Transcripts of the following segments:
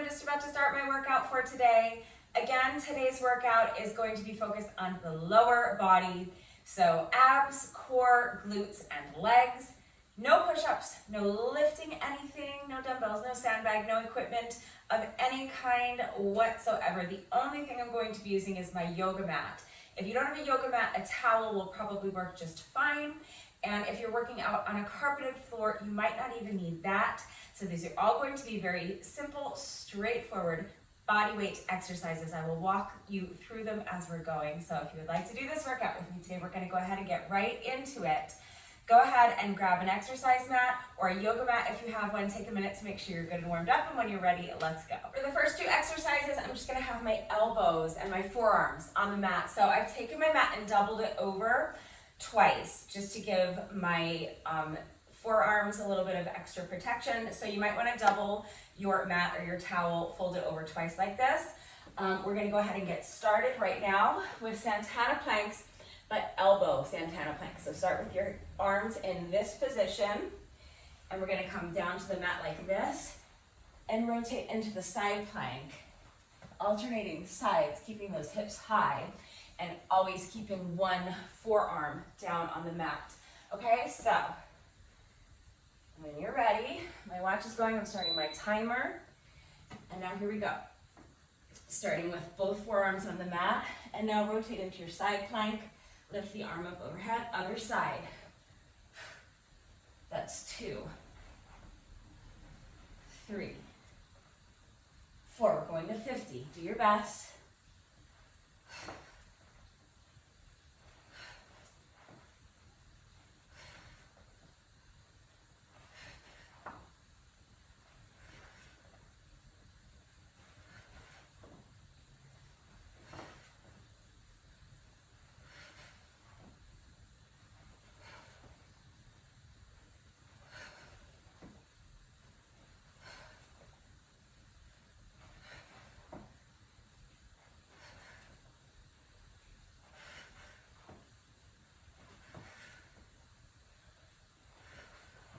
just about to start my workout for today. Again, today's workout is going to be focused on the lower body. So abs, core, glutes, and legs. No push-ups, no lifting anything, no dumbbells, no sandbag, no equipment of any kind whatsoever. The only thing I'm going to be using is my yoga mat. If you don't have a yoga mat, a towel will probably work just fine. And if you're working out on a carpeted floor, you might not even need that. So these are all going to be very simple, straightforward body weight exercises. I will walk you through them as we're going. So if you would like to do this workout with me today, we're going to go ahead and get right into it. Go ahead and grab an exercise mat or a yoga mat if you have one. Take a minute to make sure you're good and warmed up, and when you're ready, let's go. For the first two exercises, I'm just gonna have my elbows and my forearms on the mat. So I've taken my mat and doubled it over twice just to give my forearms a little bit of extra protection. So you might wanna double your mat or your towel, fold it over twice like this. We're gonna go ahead and get started right now with Santana planks, but elbow Santana planks. So start with your arms in this position, and we're gonna come down to the mat like this and rotate into the side plank, alternating sides, keeping those hips high, and always keeping one forearm down on the mat. Okay, so when you're ready, my watch is going, I'm starting my timer, and now here we go. Starting with both forearms on the mat, and now rotate into your side plank. Lift the arm up overhead, other side. That's 2, 3, 4. We're going to 50. Do your best.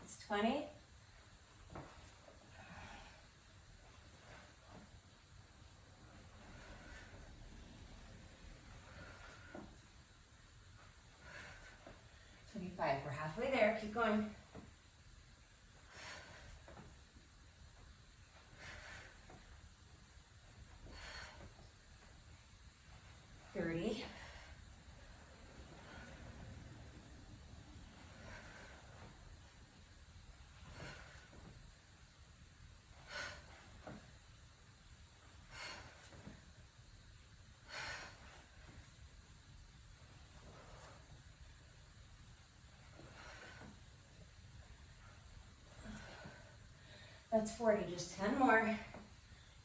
It's 20. We're halfway there. Keep going. 30. 40, just 10 more.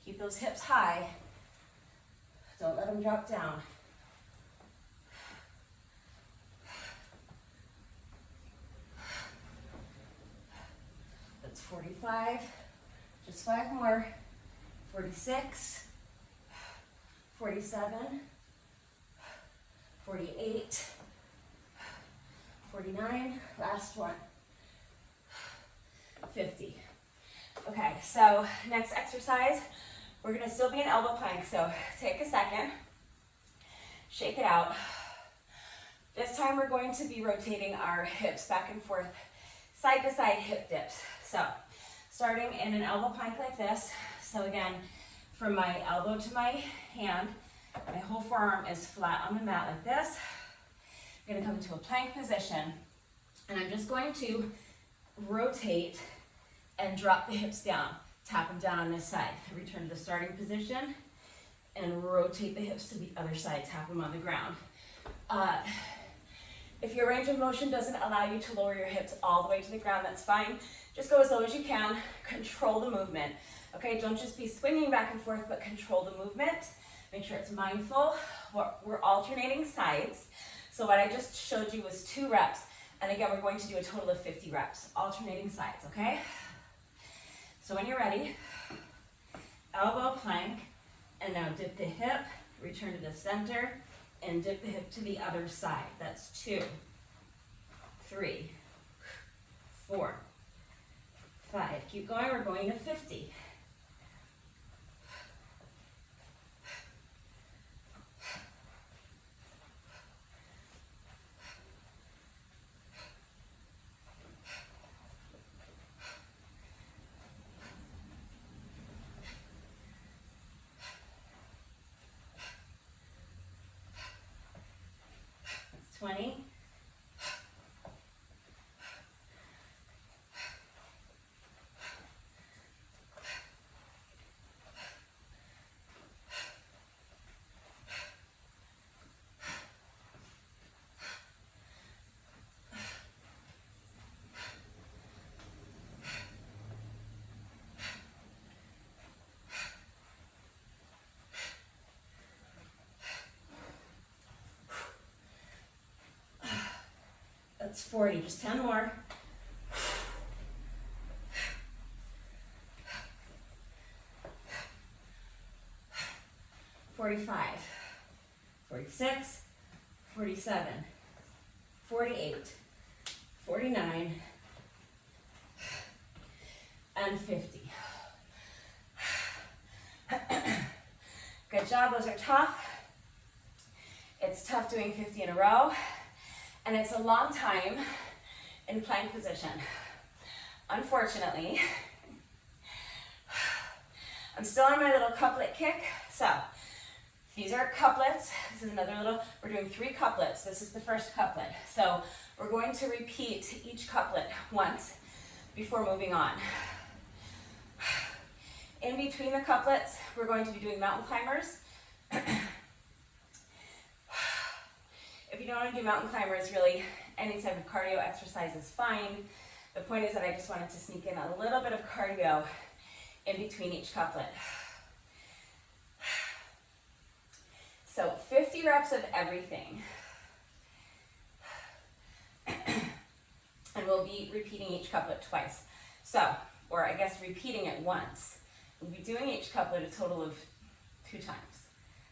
Keep those hips high. Don't let them drop down. That's 45, just 5 more. 46, 47, 48, 49, last one, 50. Okay, so next exercise, we're gonna still be in elbow plank, so take a second, shake it out. This time we're going to be rotating our hips back and forth, side to side hip dips. So starting in an elbow plank like this. So again, from my elbow to my hand, my whole forearm is flat on the mat like this. I'm gonna come to a plank position, and I'm just going to rotate and drop the hips down. Tap them down on this side. Return to the starting position and rotate the hips to the other side. Tap them on the ground. If your range of motion doesn't allow you to lower your hips all the way to the ground, that's fine. Just go as low as you can. Control the movement. Okay, don't just be swinging back and forth, but control the movement. Make sure it's mindful. We're alternating sides. So what I just showed you was 2 reps. And again, we're going to do a total of 50 reps, alternating sides, okay? So when you're ready, elbow plank, and now dip the hip, return to the center, and dip the hip to the other side. That's 2, 3, 4, 5. Keep going, we're going to 50. That's 40, just 10 more. 45, 46, 47, 48, 49, and 50. Good job, those are tough. It's tough doing 50 in a row, and it's a long time in plank position. Unfortunately, I'm still on my little couplet kick, so these are couplets. This is another little, we're doing 3 couplets. This is the first couplet. So we're going to repeat each couplet once before moving on. In between the couplets, we're going to be doing mountain climbers. If you don't want to do mountain climbers, really any type of cardio exercise is fine. The point is that I just wanted to sneak in a little bit of cardio in between each couplet. So 50 reps of everything. And we'll be repeating each couplet twice. So, or I guess repeating it once. We'll be doing each couplet a total of 2 times,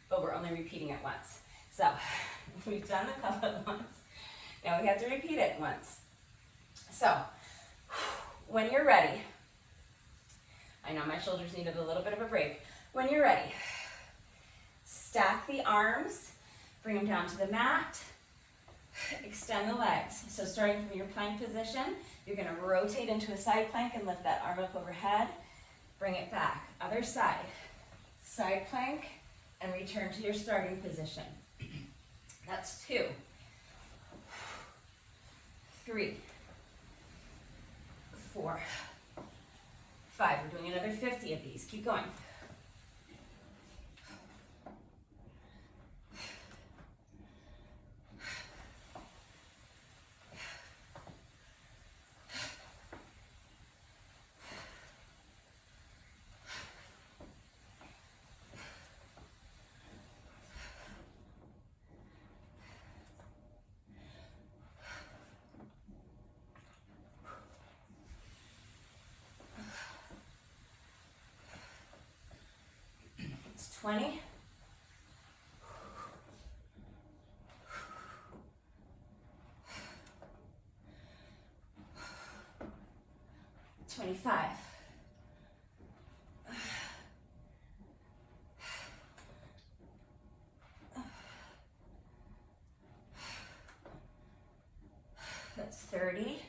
but we're only repeating it once. So, we've done the couplet once. Now we have to repeat it once. So, when you're ready, I know my shoulders needed a little bit of a break. When you're ready, stack the arms, bring them down to the mat, extend the legs. So starting from your plank position, you're gonna rotate into a side plank and lift that arm up overhead, bring it back. Other side, side plank, and return to your starting position. That's 2, 3, 4, 5. We're doing another 50 of these. Keep going. It's 20. 25. 30.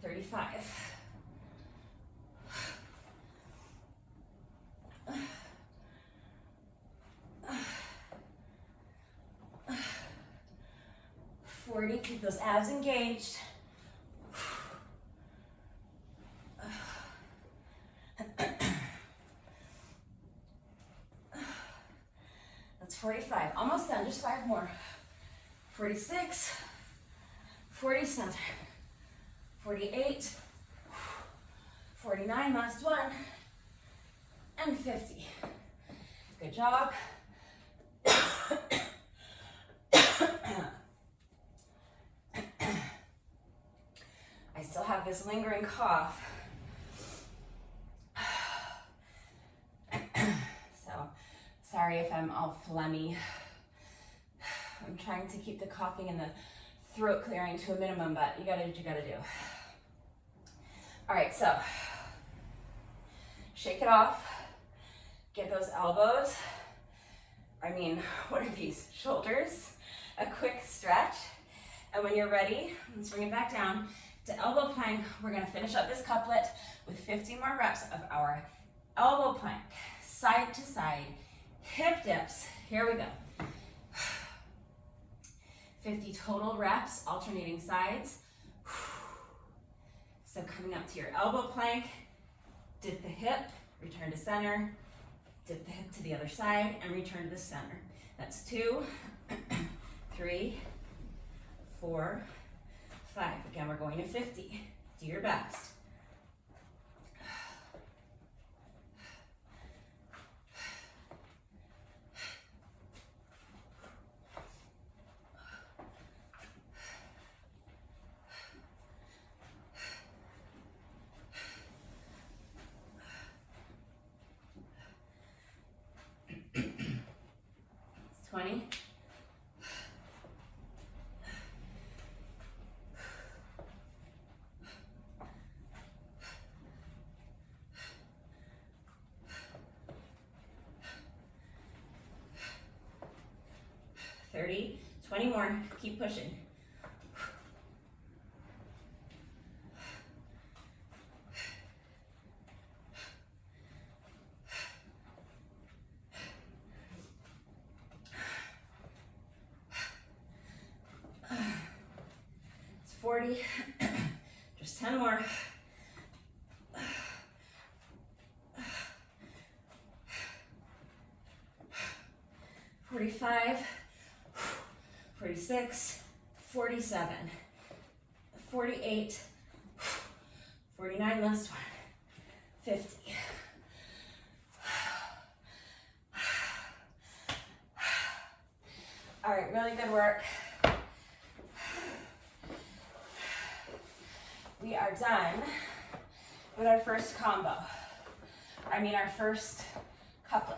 35. 40. Keep those abs engaged. That's 45. Almost done. Just 5 more. 46. 47. 48. 49. Last one. And 50. Good job. I still have this lingering cough. So, sorry if I'm all phlegmy. I'm trying to keep the coughing and the throat clearing to a minimum, but you gotta do what you gotta do. All right, so shake it off. Get those elbows. What are these? Shoulders. A quick stretch. And when you're ready, let's bring it back down to elbow plank. We're gonna finish up this couplet with 50 more reps of our elbow plank. Side to side, hip dips. Here we go. 50 total reps, alternating sides. So coming up to your elbow plank, dip the hip, return to center, dip the hip to the other side, and return to the center. That's 2, 3, 4, 5. Again, we're going to 50. Do your best. 30, 20 more, keep pushing. It's 40, just 10 more. 45, 46, 47, 48, 49, last one, 50. All right, really good work. We are done with our first combo. Our first couplet.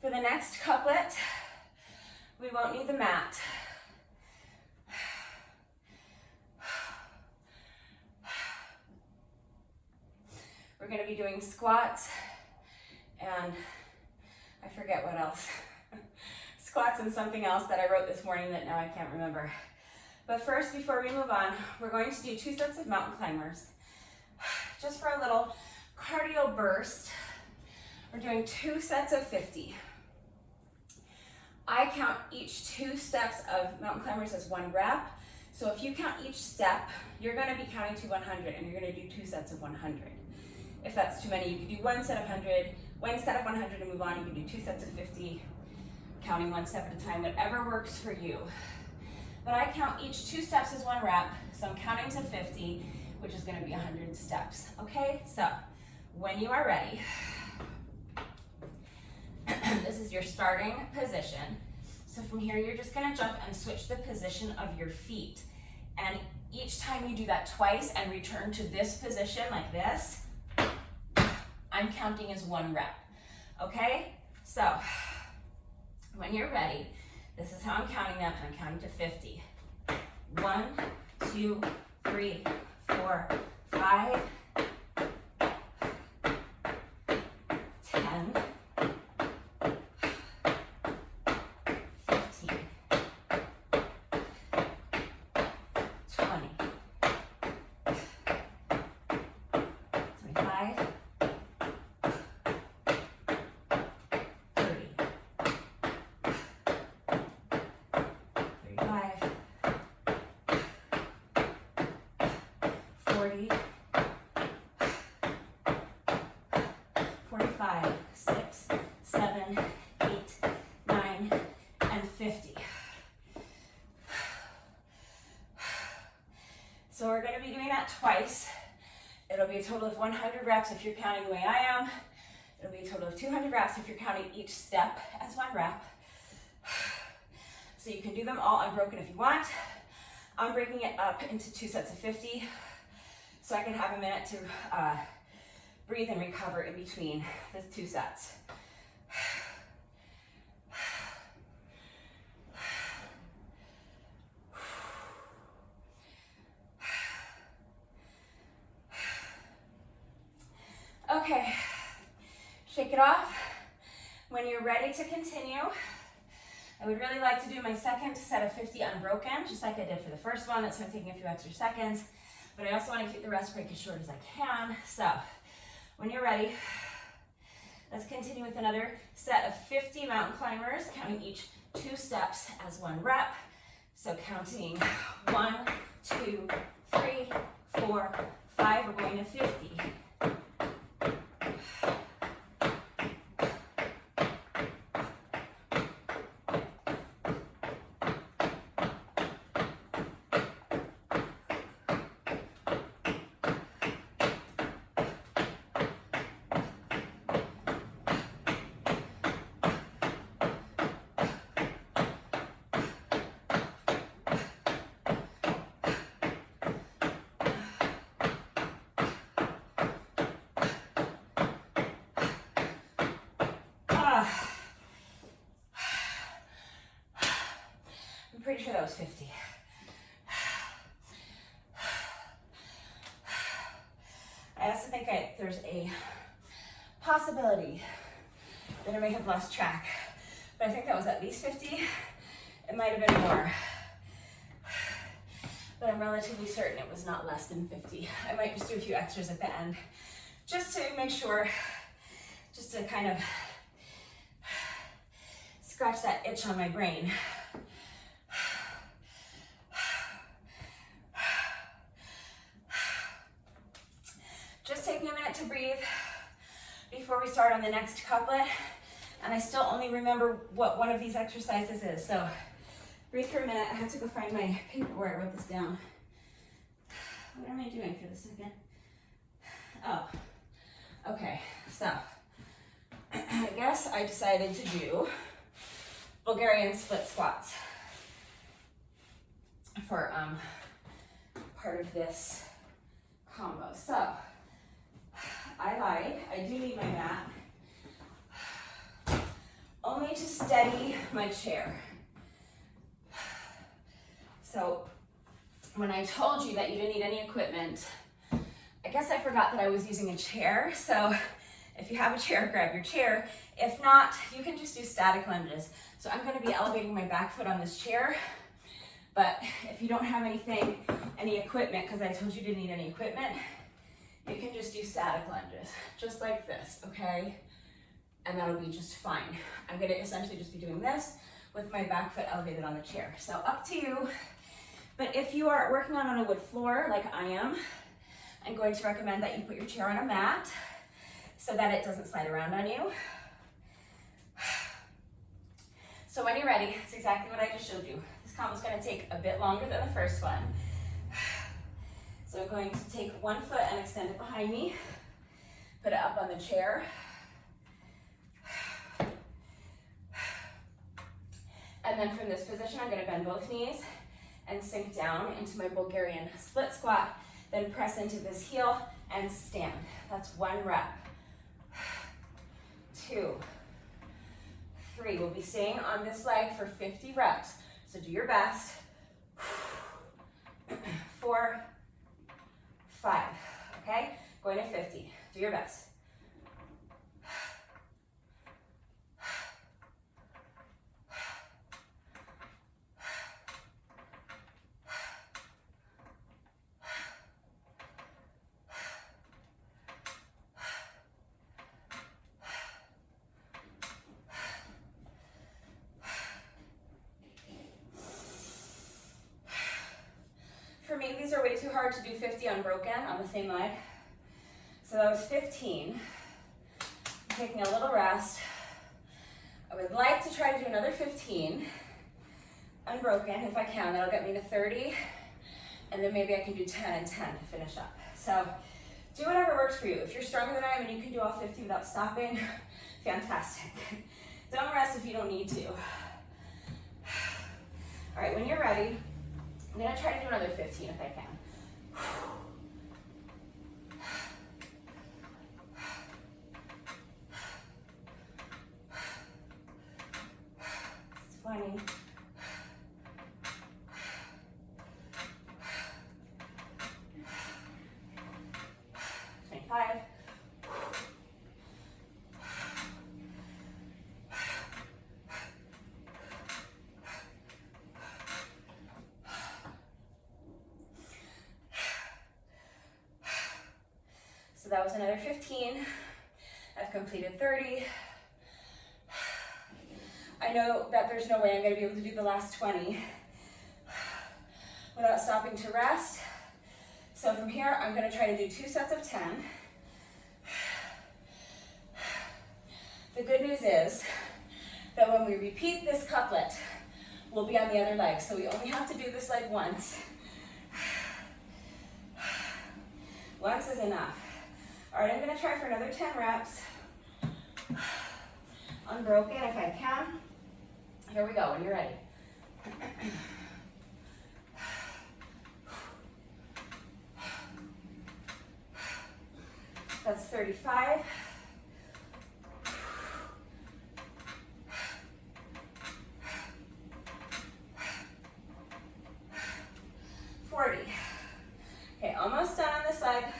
For the next couplet, we won't need the mat. We're going to be doing squats and I forget what else. Squats and something else that I wrote this morning that now I can't remember. But first, before we move on, we're going to do 2 sets of mountain climbers. Just for a little cardio burst, we're doing 2 sets of 50. I count each 2 steps of mountain climbers as 1 rep. So if you count each step, you're going to be counting to 100 and you're going to do 2 sets of 100. If that's too many, you can do 1 set of 100, 1 set of 100 and move on. You can do 2 sets of 50, counting 1 step at a time, whatever works for you. But I count each 2 steps as 1 rep, so I'm counting to 50, which is going to be 100 steps. Okay, so when you are ready, this is your starting position. So from here, you're just going to jump and switch the position of your feet. And each time you do that twice and return to this position like this, I'm counting as 1 rep. Okay, so when you're ready, this is how I'm counting them. I'm counting to 50. 1, 2, 3, 4, 5, 10, 15, 20, 25, 30, 35, 40, 45, 6, 7, 8, 9, and 50. So we're going to be doing that twice. It'll be a total of 100 reps if you're counting the way I am. It'll be a total of 200 reps if you're counting each step as 1 rep. So you can do them all unbroken if you want. I'm breaking it up into 2 sets of 50 so I can have a minute to breathe and recover in between the 2 sets. Okay, shake it off. When you're ready to continue, I would really like to do my second set of 50 unbroken, just like I did for the first one. That's why I'm taking a few extra seconds, but I also want to keep the rest break as short as I can. So when you're ready, let's continue with another set of 50 mountain climbers, counting each 2 steps as 1 rep. So counting 1, 2, 3, 4, 5, we're going to 50. I'm pretty sure that was 50. I also think there's a possibility that I may have lost track, but I think that was at least 50. It might have been more, but I'm relatively certain it was not less than 50. I might just do a few extras at the end, just to make sure, just to kind of scratch that itch on my brain. Just taking a minute to breathe before we start on the next couplet. And I still only remember what one of these exercises is. So breathe for a minute. I have to go find my paper where I wrote this down. What am I doing for this again? Oh, okay. So I guess I decided to do Bulgarian split squats for part of this combo. So I lied. I do need my mat. Only to steady my chair. So when I told you that you didn't need any equipment, I guess I forgot that I was using a chair. So if you have a chair, grab your chair. If not, you can just do static lunges. So I'm going to be elevating my back foot on this chair. But if you don't have anything, any equipment, because I told you didn't need any equipment, you can just do static lunges, just like this, okay? And that'll be just fine. I'm gonna essentially just be doing this with my back foot elevated on the chair. So up to you. But if you are working on a wood floor like I am, I'm going to recommend that you put your chair on a mat so that it doesn't slide around on you. So when you're ready, it's exactly what I just showed you. This combo is gonna take a bit longer than the first one. So I'm going to take one foot and extend it behind me, put it up on the chair. And then from this position, I'm gonna bend both knees and sink down into my Bulgarian split squat, then press into this heel and stand. That's 1 rep. 2, 3. We'll be staying on this leg for 50 reps. So do your best. 4, 5, okay? Going to 50, do your best. For me, these are way too hard to do 50 unbroken on the same leg. So that was 15. I'm taking a little rest. I would like to try to do another 15 unbroken if I can. That'll get me to 30. And then maybe I can do 10 and 10 to finish up. So do whatever works for you. If you're stronger than I am and you can do all 50 without stopping, fantastic. Don't rest if you don't need to. All right, when you're ready, I'm gonna try to do another 15 if I can. 20. 25. 'So that was another 15. I've completed 30. I know that there's no way I'm gonna be able to do the last 20 without stopping to rest. So from here, I'm gonna try to do 2 sets of 10. The good news is that when we repeat this couplet, we'll be on the other leg. So we only have to do this leg once. Once is enough. All right, I'm gonna try for another 10 reps. Unbroken if I can. Here we go, when you're ready. That's 35. 40. Okay, almost done on this side.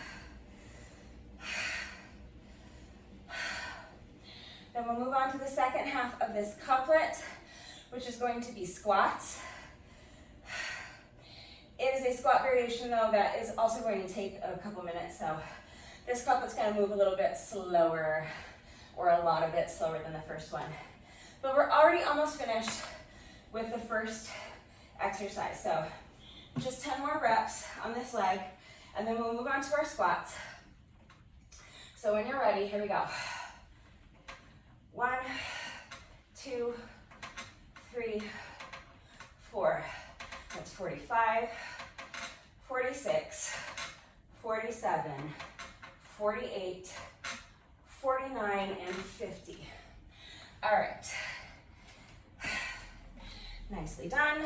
then we'll move on to the second half of this couplet, which is going to be squats. It is a squat variation though that is also going to take a couple minutes, so this couplet's going to move a little bit slower, or a lot of bit slower than the first one. But we're already almost finished with the first exercise, so just 10 more reps on this leg, and then we'll move on to our squats. So when you're ready, here we go. 1, 2, 3, 4. That's 45, 46, 47, 48, 49, and 50. All right. Nicely done.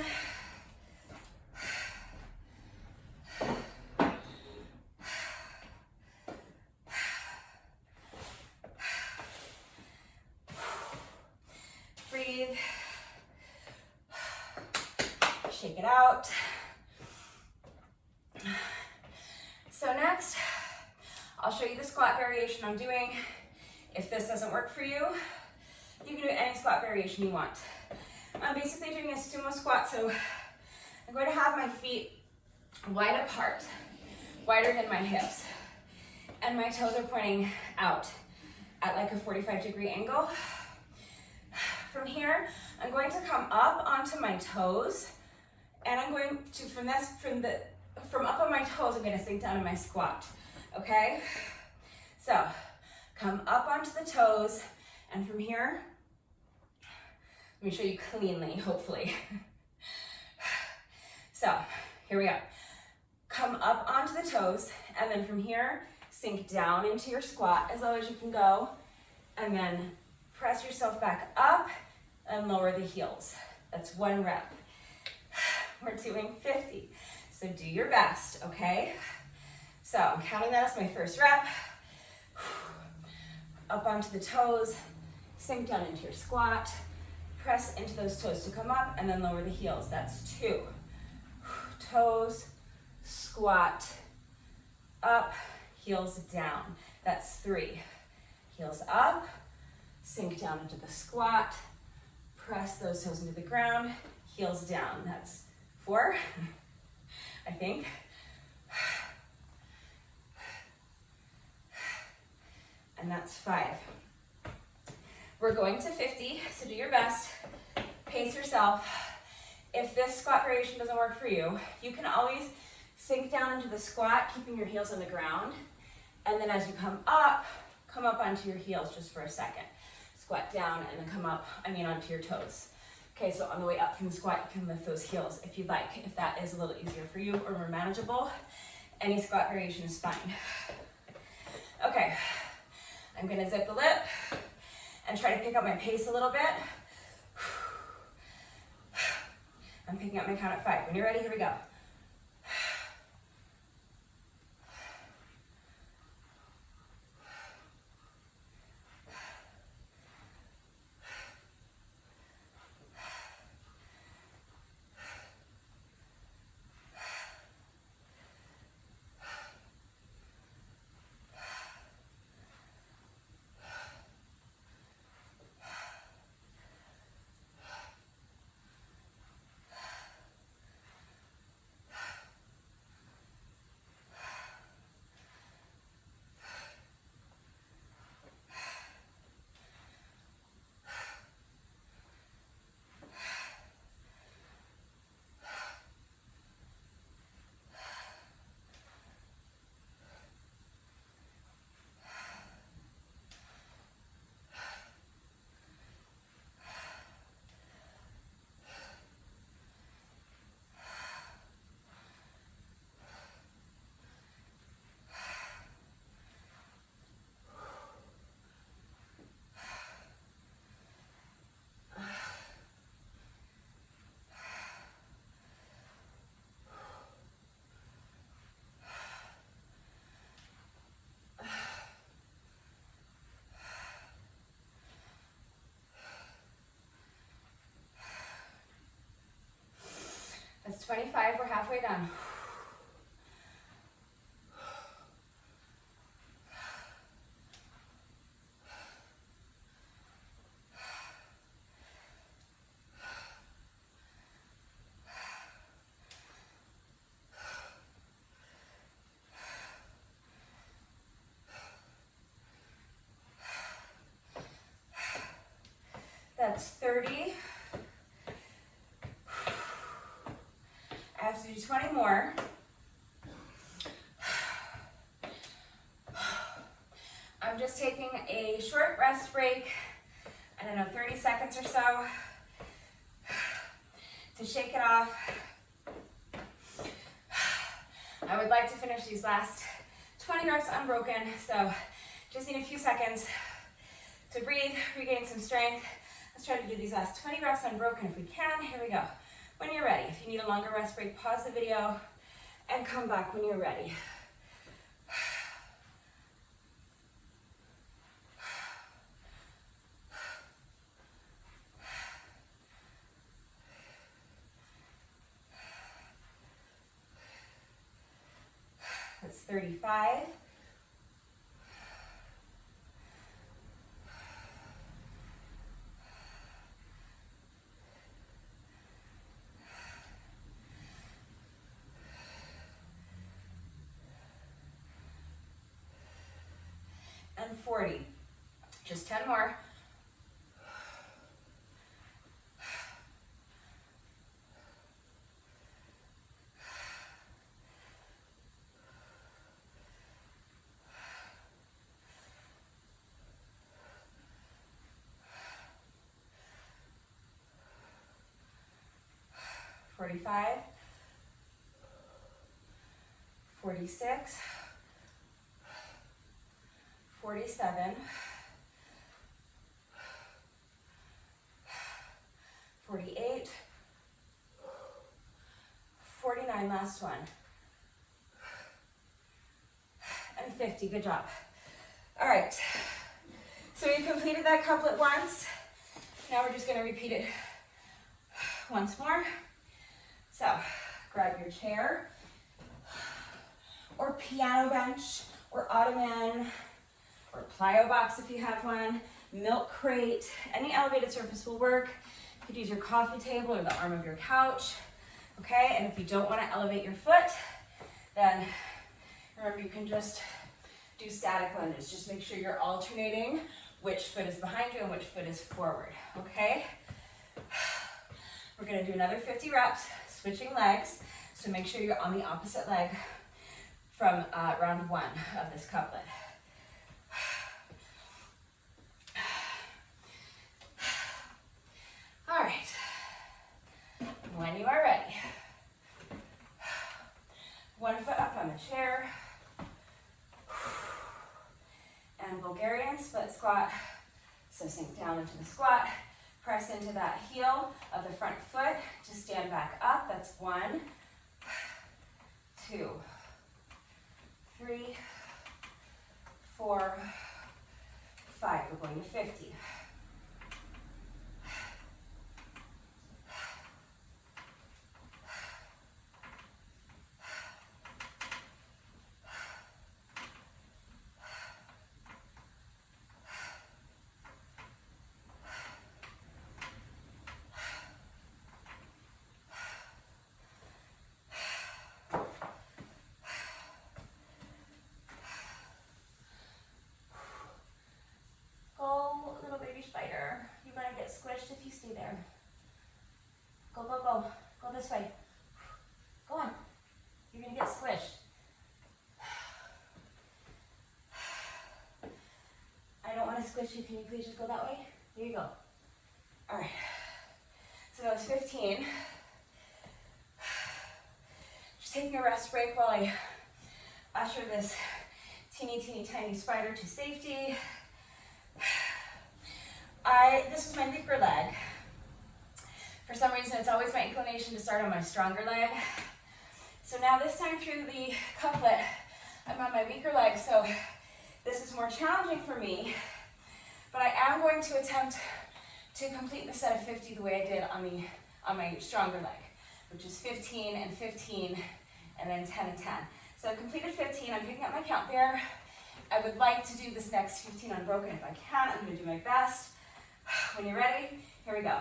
Breathe. Shake it out. So next, I'll show you the squat variation I'm doing. If this doesn't work for you, you can do any squat variation you want. I'm basically doing a sumo squat, so I'm going to have my feet wide apart, wider than my hips, and my toes are pointing out at like a 45-degree angle. From here, I'm going to come up onto my toes, and I'm going to, from up on my toes, I'm going to sink down in my squat, okay? So, come up onto the toes, and from here, let me show you cleanly, hopefully. So, here we go. Come up onto the toes, and then from here, sink down into your squat as low as you can go, and then press yourself back up and lower the heels. That's 1 rep. We're doing 50, so do your best, okay? So I'm counting that as my first rep. Up onto the toes, sink down into your squat, press into those toes to come up, and then lower the heels. That's 2. Toes, squat, up, heels down. That's 3. Heels up, sink down into the squat, press those toes into the ground, heels down. That's 4, I think. And that's 5. We're going to 50, so do your best. Pace yourself. If this squat variation doesn't work for you, you can always sink down into the squat, keeping your heels on the ground. And then as you come up onto your heels just for a second. Squat down and then come up, onto your toes. Okay, so on the way up from the squat, you can lift those heels if you'd like. If that is a little easier for you or more manageable, any squat variation is fine. Okay, I'm gonna zip the lip and try to pick up my pace a little bit. I'm picking up my count at 5. When you're ready, here we go. That's 25, we're halfway done. That's 30. I have to do 20 more. I'm just taking a short rest break, I don't know, 30 seconds or so to shake it off. I would like to finish these last 20 reps unbroken, so just need a few seconds to breathe, regain some strength. Let's try to do these last 20 reps unbroken if we can. Here we go. When you're ready, if you need a longer rest break, pause the video and come back when you're ready. That's 35. And 40. Just 10 more. $45, $46, $47, $48, $49, last one, and 50. Good job. All right, so you completed that couplet once. Now we're just going to repeat it once more. So grab your chair or piano bench or ottoman or plyo box if you have one, milk crate, any elevated surface will work. You could use your coffee table or the arm of your couch, okay? And if you don't want to elevate your foot, then remember you can just do static lunges. Just make sure you're alternating which foot is behind you and which foot is forward, okay? We're gonna do another 50 reps, switching legs. So make sure you're on the opposite leg from round one of this couplet. All right, when you are ready, one foot up on the chair, and Bulgarian split squat. So sink down into the squat, press into that heel of the front foot to stand back up. That's 1, 2, 3, 4, 5. We're going to 50. Spider. You're going to get squished if you stay there. Go, go, go. Go this way. Go on. You're going to get squished. I don't want to squish you. Can you please just go that way? There you go. All right. So that was 15. Just taking a rest break while I usher this teeny, teeny, tiny spider to safety. This is my weaker leg. For some reason, it's always my inclination to start on my stronger leg. So now this time through the couplet, I'm on my weaker leg, so this is more challenging for me, but I am going to attempt to complete the set of 50 the way I did on my stronger leg, which is 15 and 15, and then 10 and 10. So I've completed 15, I'm picking up my count there. I would like to do this next 15 unbroken if I can. I'm going to do my best. When you're ready, here we go.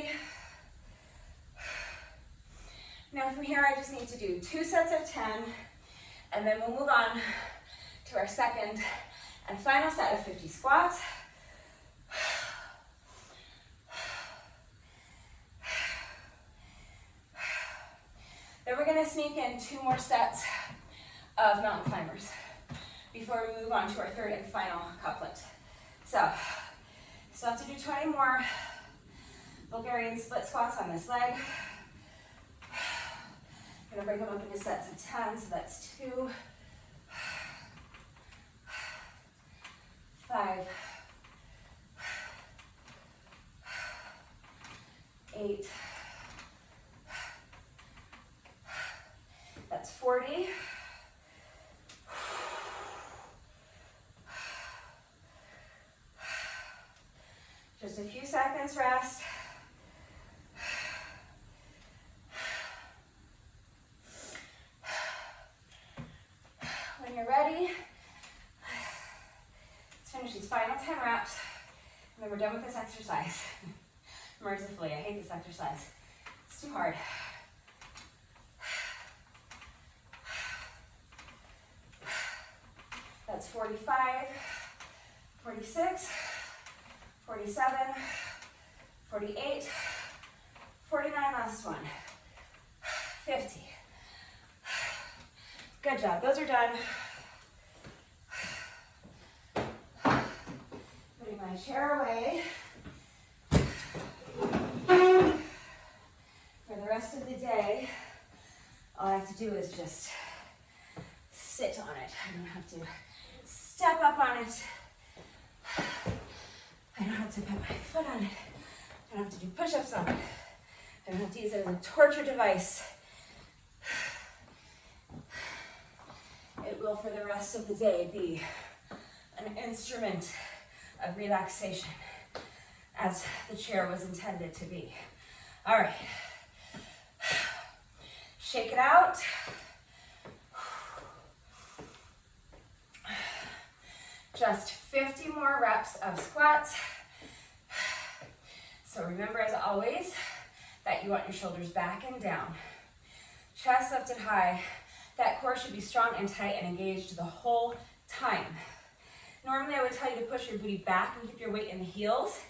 3. Now from here, I just need to do 2 sets of 10, and then we'll move on to our second and final set of 50 squats. Then we're gonna sneak in 2 more sets of mountain climbers before we move on to our third and final couplet. So, still have to do 20 more Bulgarian split squats on this leg. I'm gonna break them up into sets of 10, so that's 2, 5, 8, that's 40. Just a few seconds rest. When you're ready, let's finish these final 10 reps, and then we're done with this exercise. Mercifully, I hate this exercise. It's too hard. That's 45, 46, 47, 48, 49, last one, 50. Good job, those are done. Putting my chair away. For the rest of the day, all I have to do is just sit on it. I don't have to step up on it. I don't have to put my foot on it. I don't have to do push-ups on it. I don't have to use it as a torture device. It will, for the rest of the day, be an instrument of relaxation, as the chair was intended to be. All right. Shake it out. Just 50 more reps of squats. So remember, as always, that you want your shoulders back and down. Chest lifted high. That core should be strong and tight and engaged the whole time. Normally, I would tell you to push your booty back and keep your weight in the heels.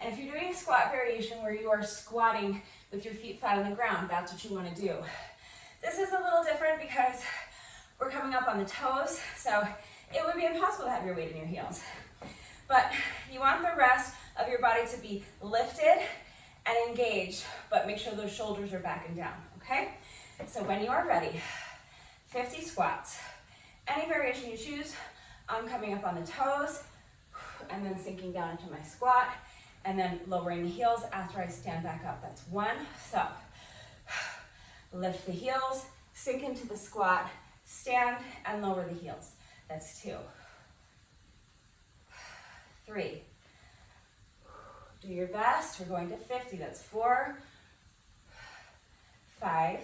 And if you're doing a squat variation where you are squatting with your feet flat on the ground, that's what you want to do. This is a little different because we're coming up on the toes, so it would be impossible to have your weight in your heels. But you want the rest of your body to be lifted and engaged, but make sure those shoulders are back and down, okay? So when you are ready, 50 squats. Any variation you choose, I'm coming up on the toes, and then sinking down into my squat, and then lowering the heels after I stand back up. That's 1. So lift the heels, sink into the squat, stand and lower the heels. That's 2. 3. Do your best. We're going to 50. That's 4, 5,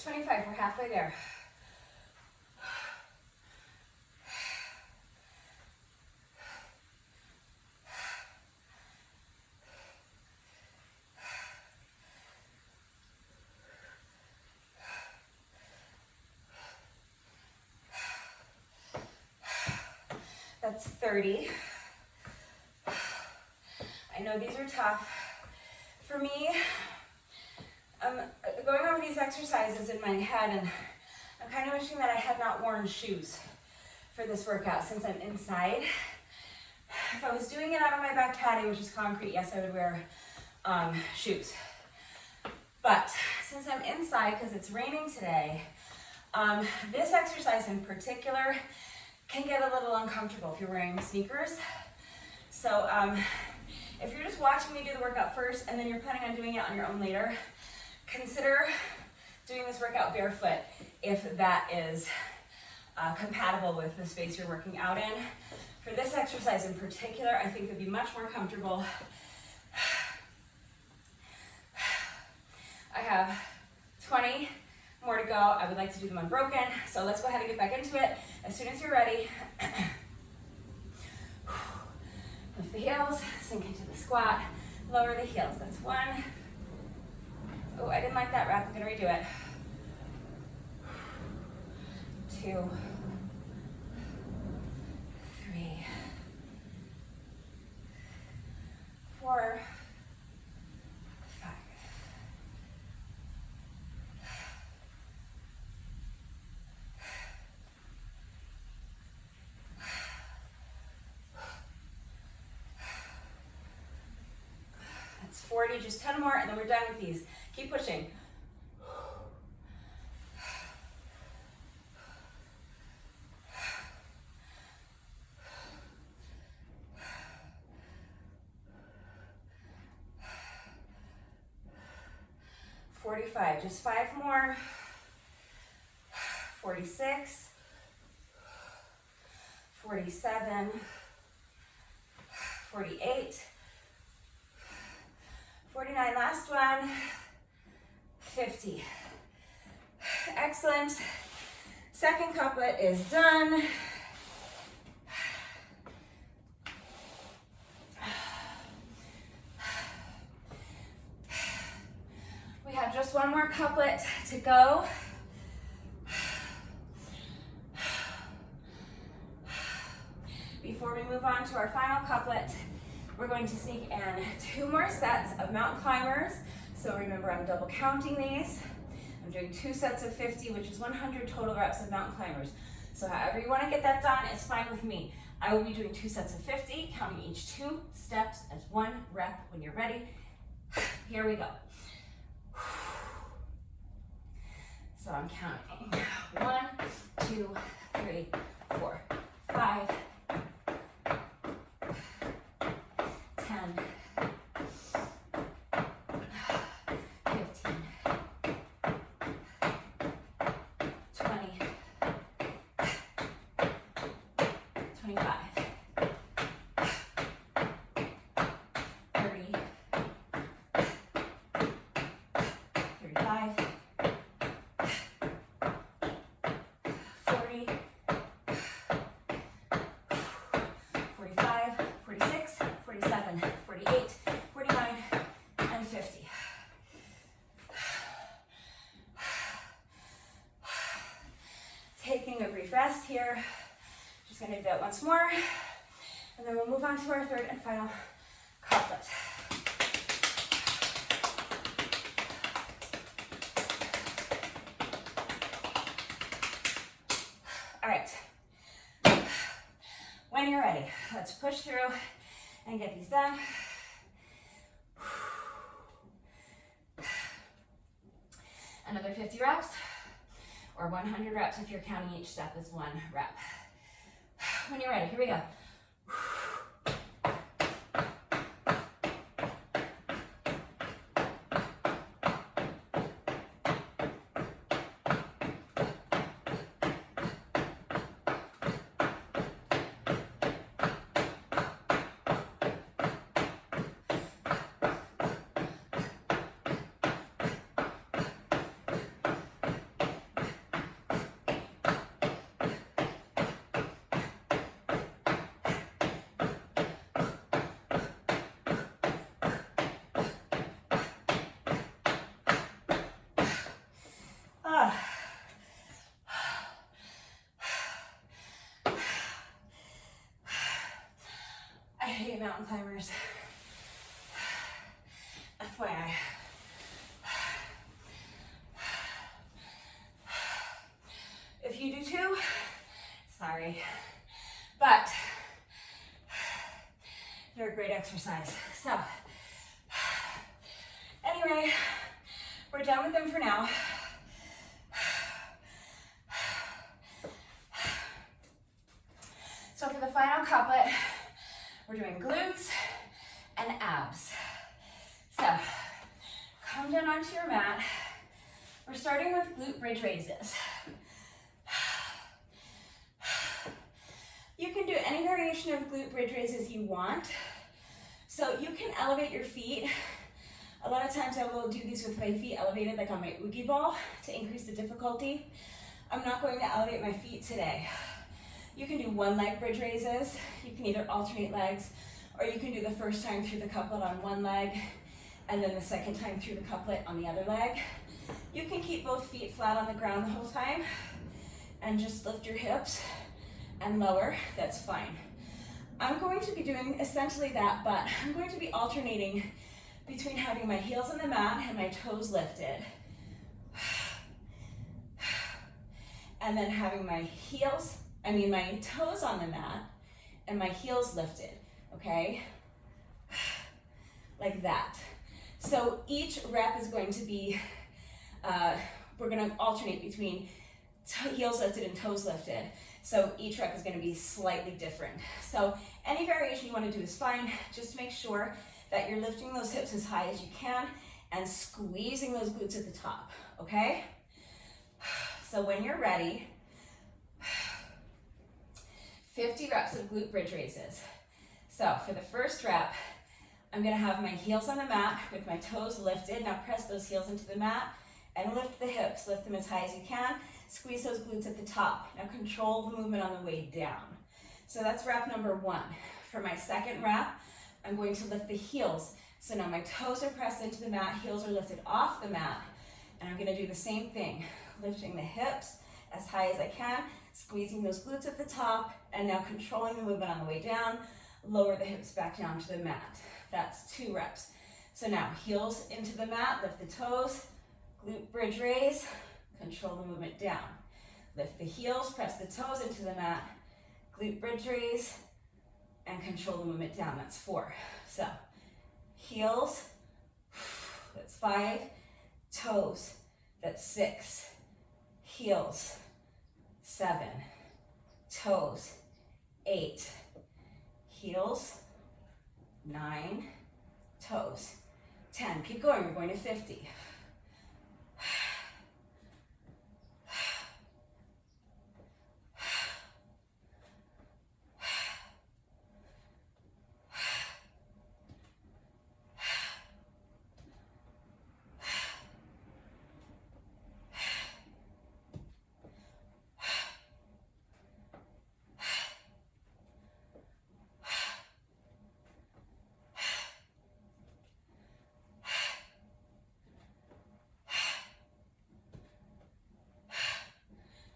25, we're halfway there. That's 30. I know these are tough. For me, I'm going over these exercises in my head, and I'm kind of wishing that I had not worn shoes for this workout since I'm inside. If I was doing it out on my back patio, which is concrete, yes, I would wear shoes. But since I'm inside, because it's raining today, this exercise in particular can get a little uncomfortable if you're wearing sneakers. So if you're just watching me do the workout first and then you're planning on doing it on your own later, consider doing this workout barefoot if that is compatible with the space you're working out in. For this exercise in particular, I think it would be much more comfortable. I have 20 more to go. I would like to do them unbroken, so let's go ahead and get back into it. As soon as you're ready, lift the heels, sink into the squat, lower the heels. That's 1. Oh, I didn't like that rep. I'm gonna redo it. 2, 3, 4, 5. That's 40, just 10 more, and then we're done with these. Keep pushing. Just 5 more. 46, 47, 48, 49, last one, 50. Excellent. Second couplet is done. We have just one more couplet to go. Before we move on to our final couplet, we're going to sneak in 2 more sets of mountain climbers. So remember, I'm double counting these. I'm doing 2 sets of 50, which is 100 total reps of mountain climbers. So however you want to get that done is fine with me. I will be doing 2 sets of 50, counting each 2 steps as 1 rep. When you're ready, here we go. So I'm counting 1, 2, 3, 4, 5, 10, 15, 20, 25, 30, 35, 40, 45, 46, 47, 48, 49, and 50. Taking a brief rest here. Just going to do that once more, and then we'll move on to our third and final couplet. All right, when you're ready, let's push through and get these done. Another 50 reps, or 100 reps if you're counting each step as 1 rep. When you're ready, here we go. Okay, mountain climbers. FYI. If you do too, sorry. But they're a great exercise. So, anyway, we're done with them for now. So for the final couplet, we're doing glutes and abs. So, come down onto your mat. We're starting with glute bridge raises. You can do any variation of glute bridge raises you want. So you can elevate your feet. A lot of times I will do these with my feet elevated, like on my Oogie ball, to increase the difficulty. I'm not going to elevate my feet today. You can do one leg bridge raises. You can either alternate legs, or you can do the first time through the couplet on one leg, and then the second time through the couplet on the other leg. You can keep both feet flat on the ground the whole time, and just lift your hips and lower, that's fine. I'm going to be doing essentially that, but I'm going to be alternating between having my heels on the mat and my toes lifted. And then having my toes on the mat and my heels lifted, okay? Like that. So each rep is going to be, we're gonna alternate between heels lifted and toes lifted. So each rep is going to be slightly different. So any variation you want to do is fine. Just make sure that you're lifting those hips as high as you can and squeezing those glutes at the top, okay? So when you're ready, 50 reps of glute bridge raises. So for the first rep, I'm going to have my heels on the mat with my toes lifted. Now press those heels into the mat and lift the hips. Lift them as high as you can. Squeeze those glutes at the top. Now control the movement on the way down. So that's rep number 1. For my second rep, I'm going to lift the heels. So now my toes are pressed into the mat, heels are lifted off the mat, and I'm going to do the same thing, lifting the hips as high as I can, squeezing those glutes at the top, and now controlling the movement on the way down, lower the hips back down to the mat. That's 2 reps. So now heels into the mat, lift the toes, glute bridge raise, control the movement down. Lift the heels, press the toes into the mat, glute bridge raise, and control the movement down. That's 4. So heels, that's 5. Toes, that's 6. Heels, 7. Toes, 8. Heels, 9. Toes, 10. Keep going, we're going to 50.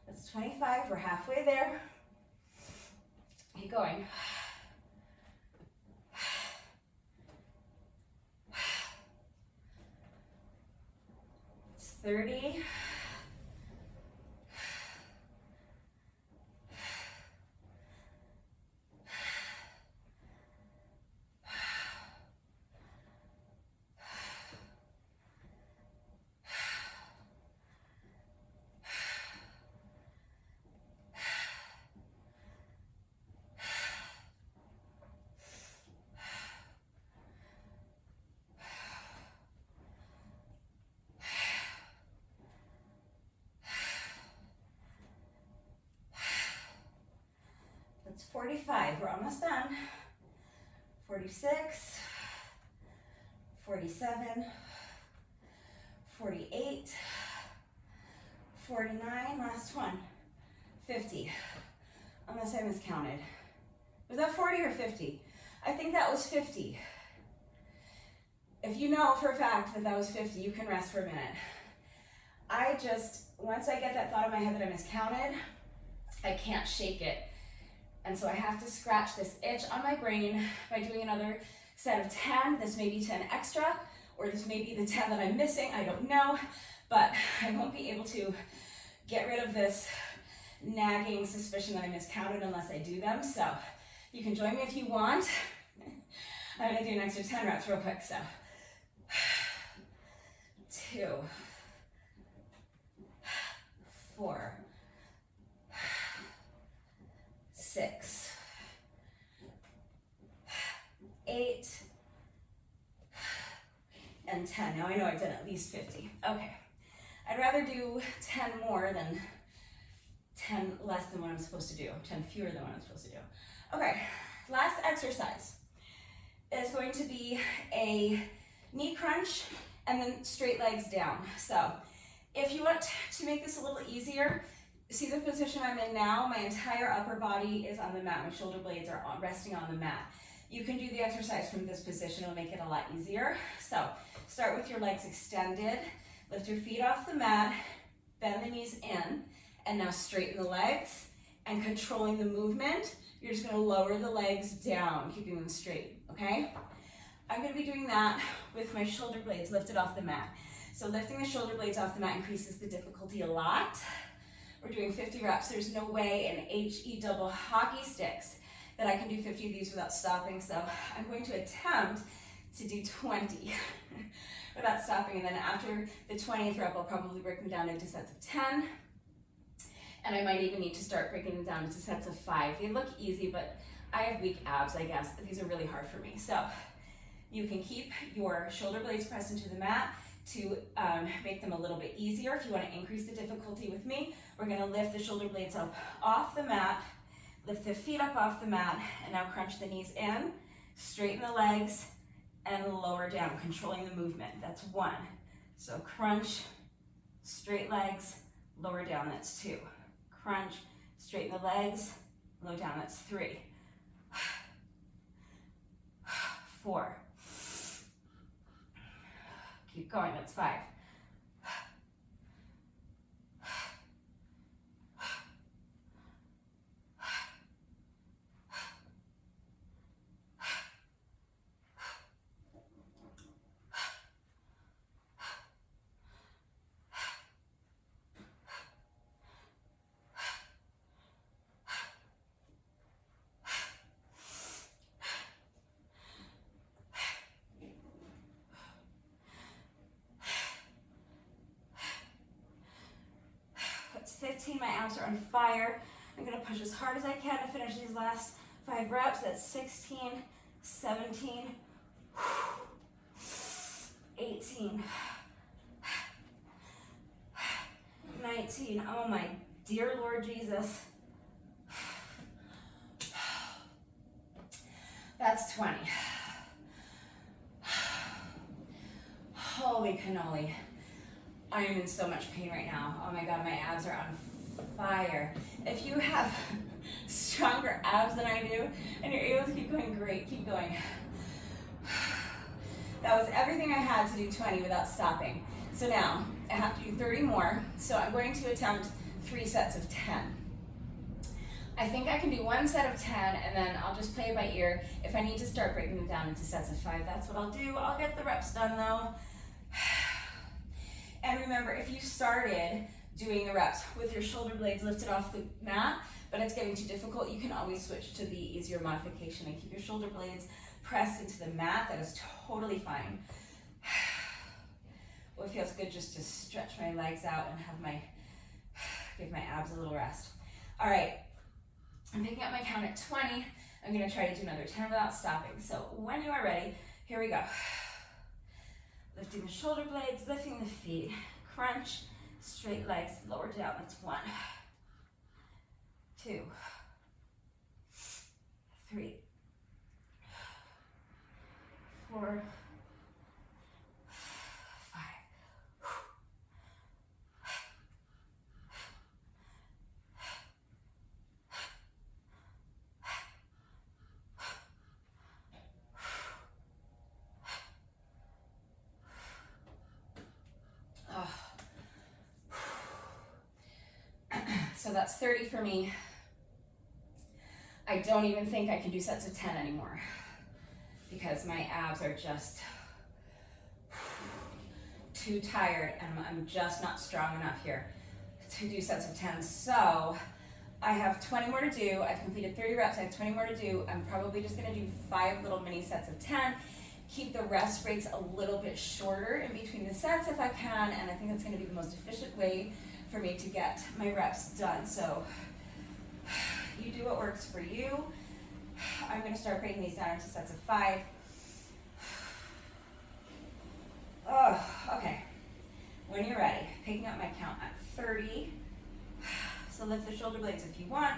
That's 25, we're halfway there. Keep going. It's 30. That's 45, we're almost done. 46, 47, 48, 49, last one, 50. Unless I miscounted. Was that 40 or 50? I think that was 50. If you know for a fact that that was 50, you can rest for a minute. Once I get that thought in my head that I miscounted, I can't shake it. And so I have to scratch this itch on my brain by doing another set of 10. This may be 10 extra, or this may be the 10 that I'm missing, I don't know, but I won't be able to get rid of this nagging suspicion that I miscounted unless I do them. So you can join me if you want. I'm gonna do an extra 10 reps real quick, so 2, 4, 6, 8, and 10. Now I know I've done at least 50. Okay, I'd rather do 10 more than 10 less than what I'm supposed to do, 10 fewer than what I'm supposed to do. Okay, last exercise is going to be a knee crunch and then straight legs down. So if you want to make this a little easier, see the position I'm in now? My entire upper body is on the mat. My shoulder blades are resting on the mat. You can do the exercise from this position. It'll make it a lot easier. So start with your legs extended. Lift your feet off the mat, bend the knees in, and now straighten the legs. And controlling the movement, you're just gonna lower the legs down, keeping them straight, okay? I'm gonna be doing that with my shoulder blades lifted off the mat. So lifting the shoulder blades off the mat increases the difficulty a lot. We're doing 50 reps. There's no way in HE double hockey sticks that I can do 50 of these without stopping. So I'm going to attempt to do 20 without stopping. And then after the 20th rep, I'll probably break them down into sets of 10. And I might even need to start breaking them down into sets of 5. They look easy, but I have weak abs, I guess. These are really hard for me. So you can keep your shoulder blades pressed into the mat to make them a little bit easier. If you want to increase the difficulty with me, we're going to lift the shoulder blades up off the mat, lift the feet up off the mat, and now crunch the knees in, straighten the legs, and lower down, controlling the movement. That's 1. So crunch, straight legs, lower down, that's 2. Crunch, straighten the legs, low down, that's 3. 4. Keep going, that's 5. That's 15, my abs are on fire. I'm gonna push as hard as I can to finish these last 5 reps. That's 16, 17, 18, 19, oh my dear Lord Jesus. That's 20. Holy cannoli. I am in so much pain right now. Oh my God, my abs are on fire. If you have stronger abs than I do and you're able to keep going, great, keep going. That was everything I had to do 20 without stopping. So now I have to do 30 more. So I'm going to attempt 3 sets of 10. I think I can do 1 set of 10 and then I'll just play it by ear. If I need to start breaking them down into sets of 5, that's what I'll do. I'll get the reps done though. And remember, if you started doing the reps with your shoulder blades lifted off the mat, but it's getting too difficult, you can always switch to the easier modification and keep your shoulder blades pressed into the mat. That is totally fine. Well, it feels good just to stretch my legs out and give my abs a little rest. All right, I'm picking up my count at 20. I'm gonna try to do another 10 without stopping. So when you are ready, here we go. Lifting the shoulder blades, lifting the feet, crunch, straight legs, lower down, that's 1, 2, 3, 4, 5. So that's 30 for me. I don't even think I can do sets of 10 anymore because my abs are just too tired and I'm just not strong enough here to do sets of 10. So I have 20 more to do. I've completed 30 reps. I have 20 more to do. I'm probably just gonna do 5 little mini sets of 10. Keep the rest breaks a little bit shorter in between the sets if I can, and I think that's gonna be the most efficient way for me to get my reps done. So you do what works for you. I'm gonna start breaking these down into sets of 5. Oh, okay. When you're ready, picking up my count at 30. So lift the shoulder blades if you want.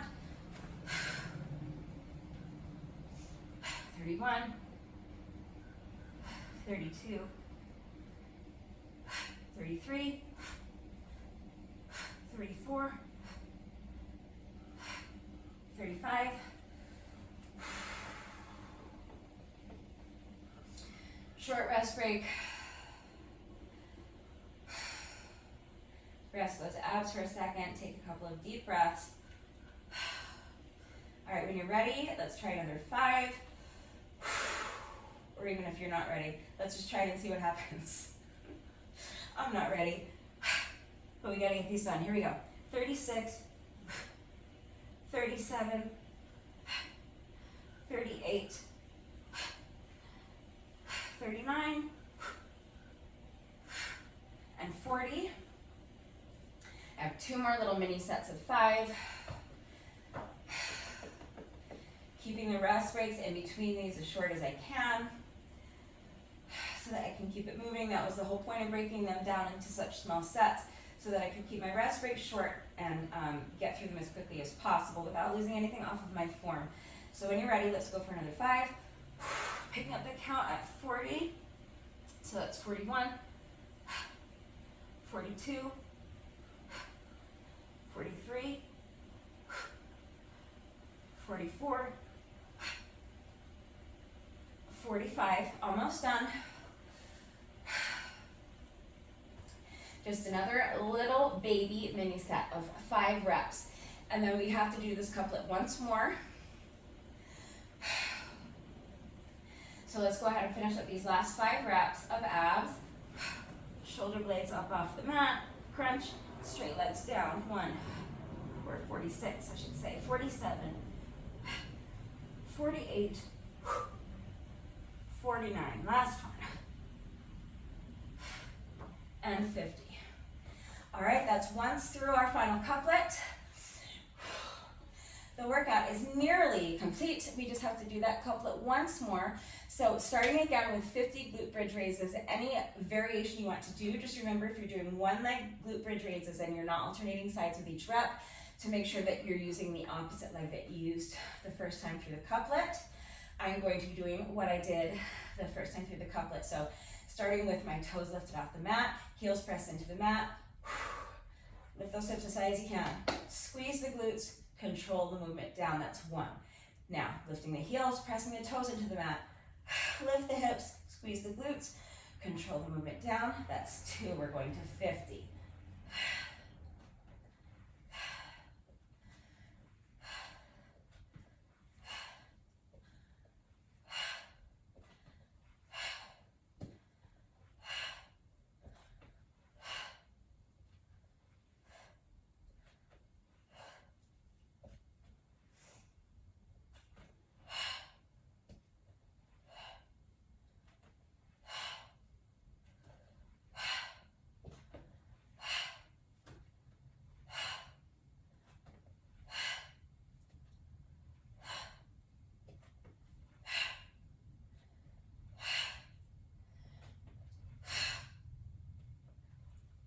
31. 32. 33. 34. 35. Short rest break. Rest those abs for a second. Take a couple of deep breaths. All right, when you're ready, let's try another 5. Or even if you're not ready, let's just try it and see what happens. I'm not ready, but we gotta get these done. Here we go. 36, 37, 38, 39, and 40. I have 2 more little mini sets of 5. Keeping the rest breaks in between these as short as I can so that I can keep it moving. That was the whole point of breaking them down into such small sets so that I could keep my rest breaks short and get through them as quickly as possible without losing anything off of my form. So when you're ready, let's go for another 5. Picking up the count at 40. So that's 41, 42, 43, 44, 45, almost done. Just another little baby mini set of 5 reps. And then we have to do this couplet once more. So let's go ahead and finish up these last 5 reps of abs. Shoulder blades up off the mat, crunch, straight legs down. 1, or 46, I should say. 47, 48, 49, last one, and 50. All right, that's once through our final couplet. The workout is nearly complete. We just have to do that couplet once more. So starting again with 50 glute bridge raises, any variation you want to do, just remember if you're doing 1 leg glute bridge raises and you're not alternating sides with each rep, to make sure that you're using the opposite leg that you used the first time through the couplet. I'm going to be doing what I did the first time through the couplet. So starting with my toes lifted off the mat, heels pressed into the mat. Lift those hips as high as you can. Squeeze the glutes, control the movement down. That's 1. Now, lifting the heels, pressing the toes into the mat. Lift the hips, squeeze the glutes, control the movement down. That's 2. We're going to 50.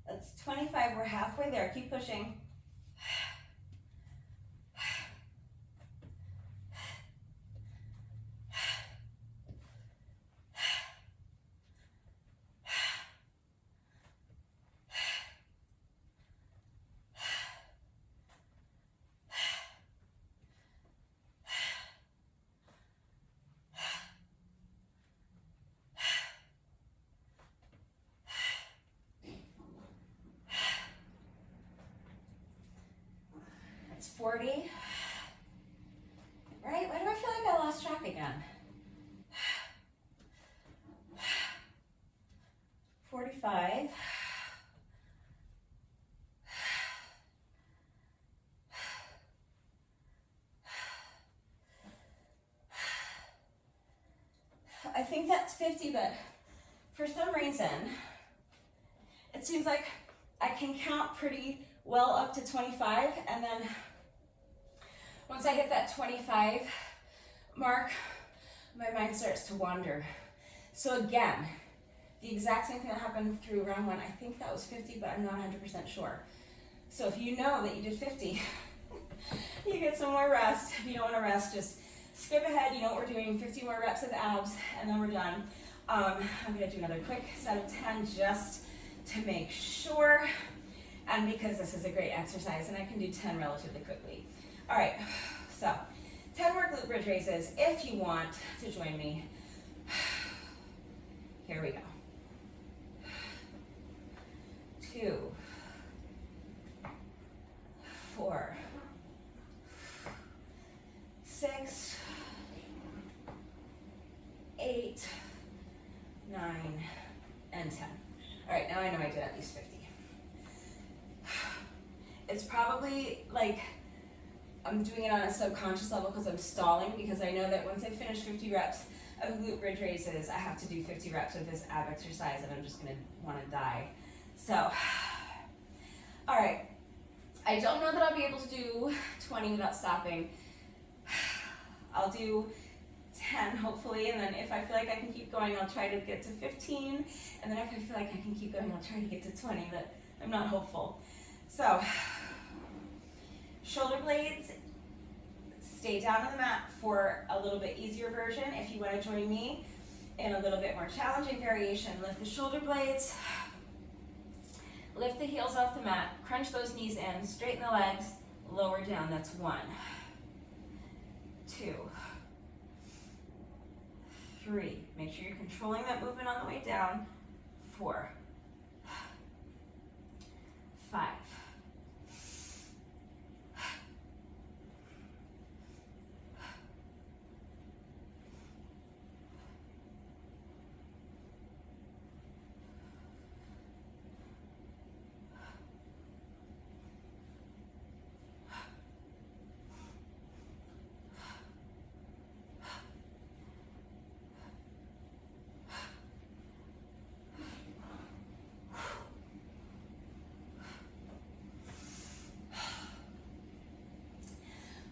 That's 25, we're halfway there, keep pushing. That's 40. Right. think that's 50, but for some reason, it seems like I can count pretty well up to 25, and then once I hit that 25 mark, my mind starts to wander. So again, the exact same thing that happened through round one. I think that was 50, but I'm not 100% sure. So if you know that you did 50, you get some more rest. If you don't want to rest, just skip ahead. You know what we're doing, 50 more reps of abs, and then we're done. I'm gonna do another quick set of 10 just to make sure, and because this is a great exercise, and I can do 10 relatively quickly. All right, so 10 more glute bridge raises. If you want to join me, here we go. 2, 4, 6, 8, 9, and 10. All right, now I know I did at least 50. It's probably like I'm doing it on a subconscious level because I'm stalling, because I know that once I finish 50 reps of glute bridge raises, I have to do 50 reps of this ab exercise, and I'm just gonna wanna die. So, all right. I don't know that I'll be able to do 20 without stopping. I'll do 10 hopefully, and then if I feel like I can keep going, I'll try to get to 15, and then if I feel like I can keep going, I'll try to get to 20, but I'm not hopeful. So, shoulder blades, stay down on the mat for a little bit easier version. If you want to join me in a little bit more challenging variation, lift the shoulder blades, lift the heels off the mat, crunch those knees in, straighten the legs, lower down. That's 1, 2, 3. Make sure you're controlling that movement on the way down. 4, 5,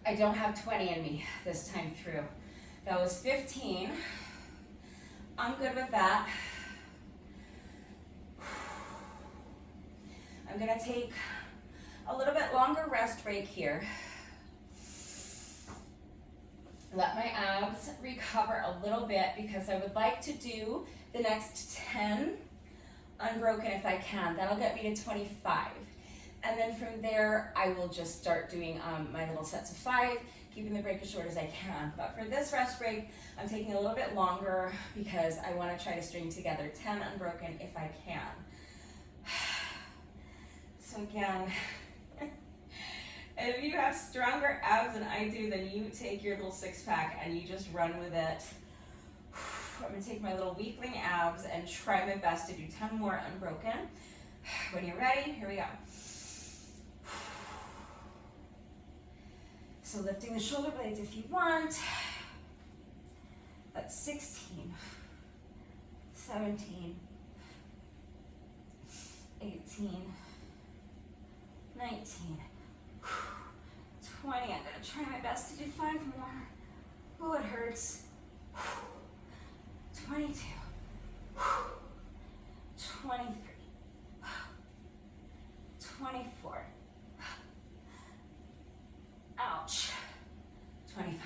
I don't have 20 in me this time through. That was 15. I'm good with that. I'm gonna take a little bit longer rest break here. Let my abs recover a little bit, because I would like to do the next 10 unbroken if I can. That'll get me to 25. And then from there, I will just start doing my little sets of 5, keeping the break as short as I can. But for this rest break, I'm taking a little bit longer because I want to try to string together 10 unbroken if I can. So again, if you have stronger abs than I do, then you take your little 6-pack and you just run with it. I'm going to take my little weakling abs and try my best to do 10 more unbroken. When you're ready, here we go. So lifting the shoulder blades if you want. That's 16, 17, 18, 19, 20. I'm gonna try my best to do 5 more. Oh, it hurts. 22, 23, 24. Ouch. 25.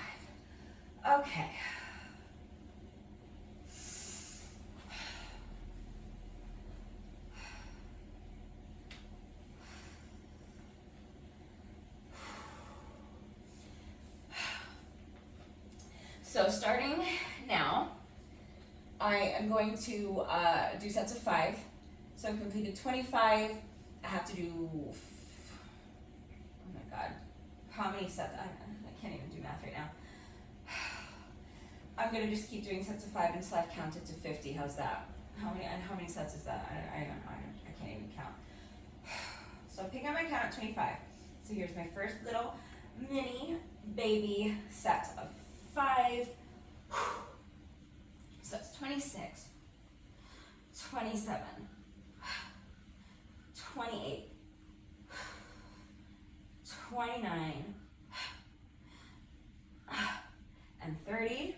Okay. So starting now, I am going to do sets of 5. So I've completed 25. I have to do, oh my God, how many sets? I can't even do math right now. I'm gonna just keep doing sets of 5 until I've counted to 50. How's that? How many sets is that? I don't know. I can't even count. So I'm picking up my count at 25. So here's my first little mini baby set of 5. So it's 26, 27, 28, 29, and 30.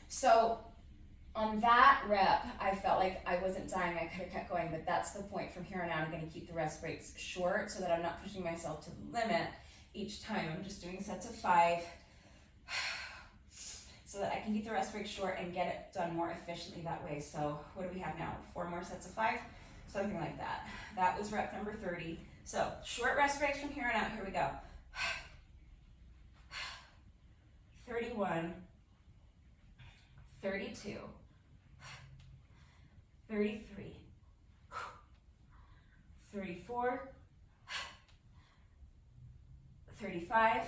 So on that rep, I felt like I wasn't dying. I could have kept going, but that's the point. From here on out, I'm going to keep the rest breaks short so that I'm not pushing myself to the limit each time. I'm just doing sets of 5 so that I can keep the rest break short and get it done more efficiently that way. So what do we have now? 4 more sets of 5? Something like that. That was rep number 30. So short rest breaks from here on out. Here we go. 31, 32, 33, 34, 35,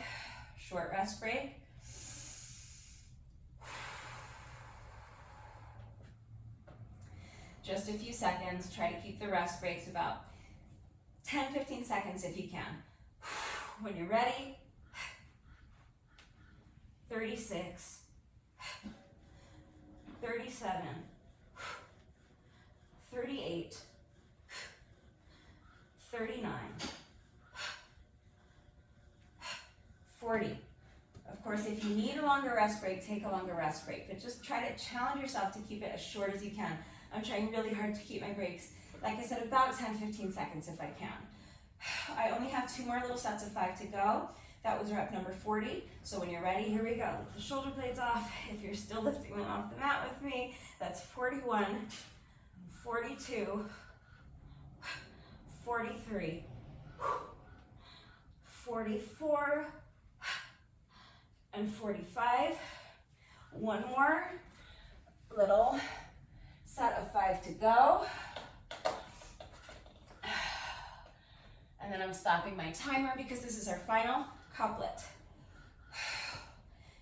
short rest break. Just a few seconds. Try to keep the rest breaks about 10-15 seconds if you can. When you're ready, 36, 37, 38, 39, 40. Of course, if you need a longer rest break, take a longer rest break, but just try to challenge yourself to keep it as short as you can. I'm trying really hard to keep my breaks, like I said, about 10-15 seconds if I can. I only have 2 more little sets of 5 to go. That was rep number 40. So when you're ready, here we go. Lift the shoulder blades off. If you're still lifting them off the mat with me, that's 41, 42, 43, 44, and 45. One more little set of 5 to go. And then I'm stopping my timer because this is our final couplet.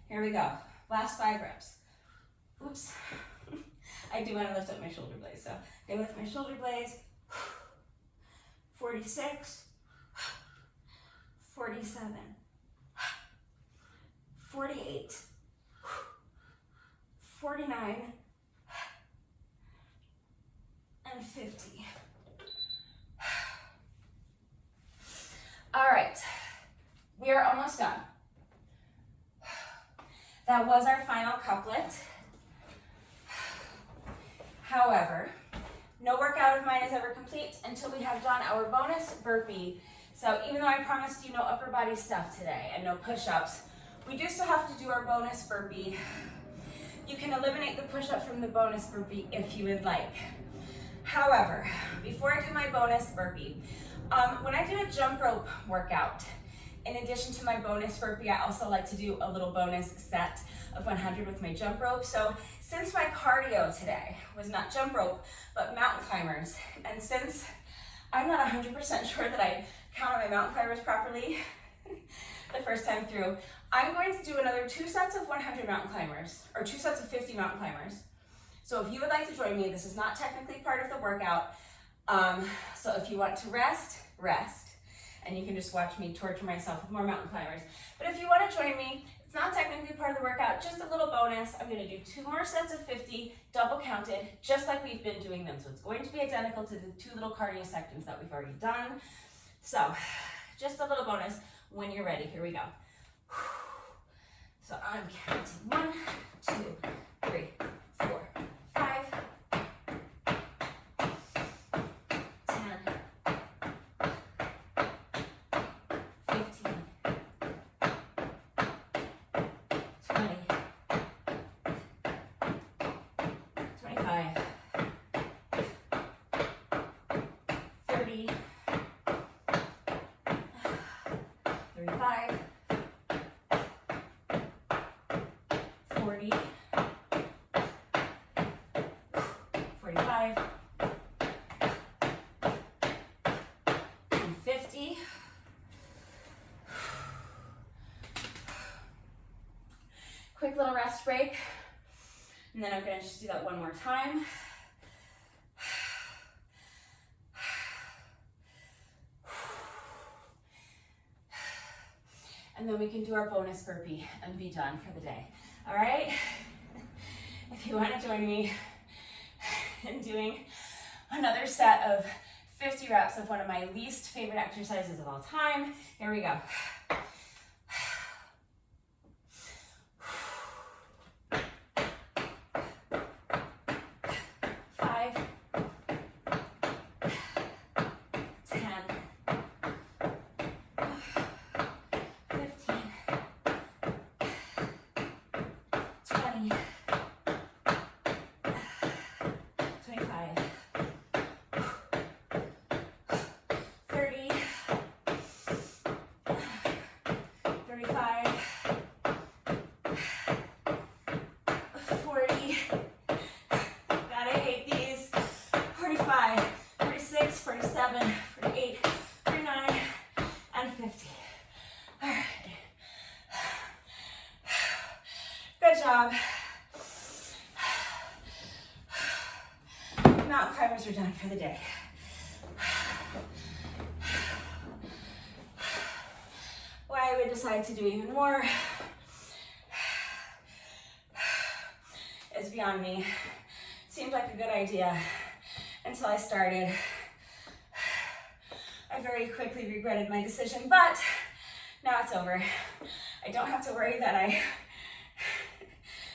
Here we go. Last 5 reps. Oops. I do want to lift up my shoulder blades. So I lift my shoulder blades. 46, 47, 48, 49, and 50. All right, we are almost done. That was our final couplet. However, no workout of mine is ever complete until we have done our bonus burpee. So even though I promised you no upper body stuff today and no push-ups, we do still have to do our bonus burpee. You can eliminate the push-up from the bonus burpee if you would like. However, before I do my bonus burpee, when I do a jump rope workout, in addition to my bonus burpee, I also like to do a little bonus set of 100 with my jump rope. So since my cardio today was not jump rope, but mountain climbers, and since I'm not 100% sure that I counted my mountain climbers properly the first time through, I'm going to do another 2 sets of 100 mountain climbers, or 2 sets of 50 mountain climbers. So if you would like to join me, this is not technically part of the workout. So if you want to rest, rest. And you can just watch me torture myself with more mountain climbers. But if you want to join me, it's not technically part of the workout, just a little bonus. I'm going to do 2 more sets of 50, double counted, just like we've been doing them. So it's going to be identical to the 2 little cardio sections that we've already done. So just a little bonus when you're ready. Here we go. So I'm counting 1, 2, 3, 4, 5, 40, 45, and 50. Quick little rest break, and then I'm going to just do that one more time. And then we can do our bonus burpee and be done for the day. All right? if you want to join me in doing another set of 50 reps of one of my least favorite exercises of all time. Here we go. 5, 10, 15, 20, 25, 30, 35, 40, God, I hate these, 45, 46, 47, 48, 49, and 50. All right. Good job. Mountain climbers are done for the day. Why I would decide to do even more is beyond me. Seemed like a good idea until I started. I very quickly regretted my decision, but now it's over. I don't have to worry that I